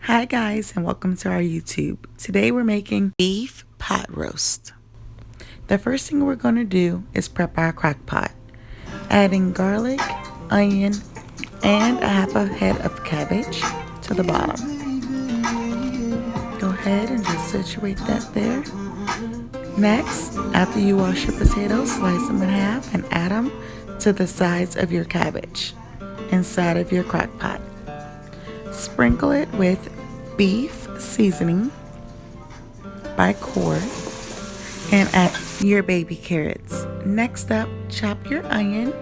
Hi guys, and welcome to our YouTube. Today we're making beef pot roast. The first thing we're going to do is prep our crock pot, adding garlic, onion, and a half a head of cabbage to the bottom. Go ahead and just situate that there. Next, after you wash your potatoes, slice them in half and add them to the sides of your cabbage inside of your crock pot. Sprinkle it with beef seasoning by quart and add your baby carrots. Next up, chop your onion,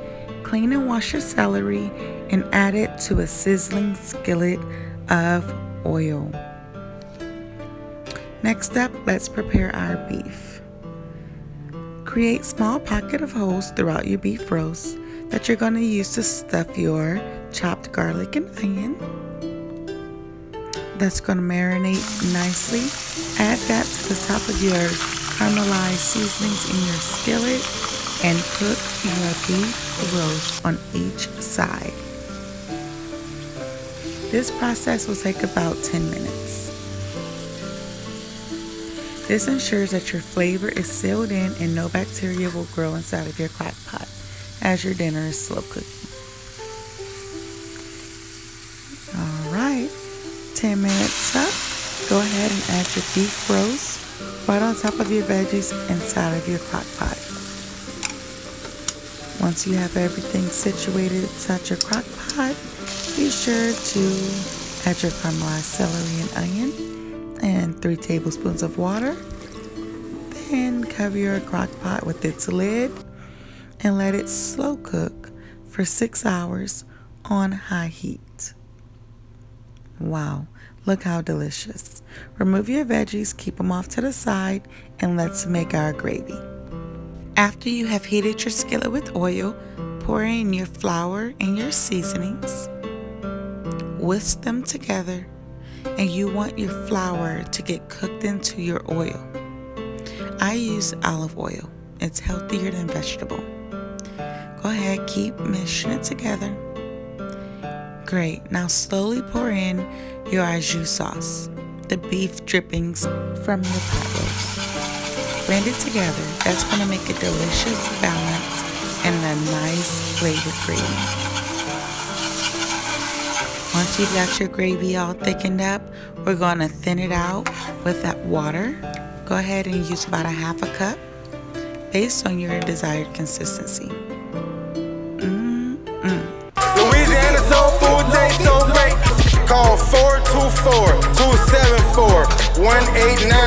clean and wash your celery, and add it to a sizzling skillet of oil. Next up, let's prepare our beef. Create small pocket of holes throughout your beef roast that you're going to use to stuff your chopped garlic and onion. That's going to marinate nicely. Add that to the top of your caramelized seasonings in your skillet and cook your beef roast on each side. This process will take about 10 minutes. This ensures that your flavor is sealed in and no bacteria will grow inside of your crock pot as your dinner is slow cooking. Alright, 10 minutes up. Go ahead and add your beef roast right on top of your veggies inside of your crock pot. Once you have everything situated inside your crock pot, be sure to add your caramelized celery and onion and 3 tablespoons of water. Then cover your crock pot with its lid and let it slow cook for 6 hours on high heat. Wow, look how delicious. Remove your veggies, keep them off to the side, and let's make our gravy. After you have heated your skillet with oil, pour in your flour and your seasonings. Whisk them together, and you want your flour to get cooked into your oil. I use olive oil. It's healthier than vegetable. Go ahead, keep mixing it together. Great. Now slowly pour in your au jus sauce, the beef drippings from your pot roast. Blend it together. That's going to make a delicious balance and a nice flavored gravy. Once you've got your gravy all thickened up, we're going to thin it out with that water. Go ahead and use about a half a cup based on your desired consistency. Louisiana soul food tastes so great. Call 424-274-1899.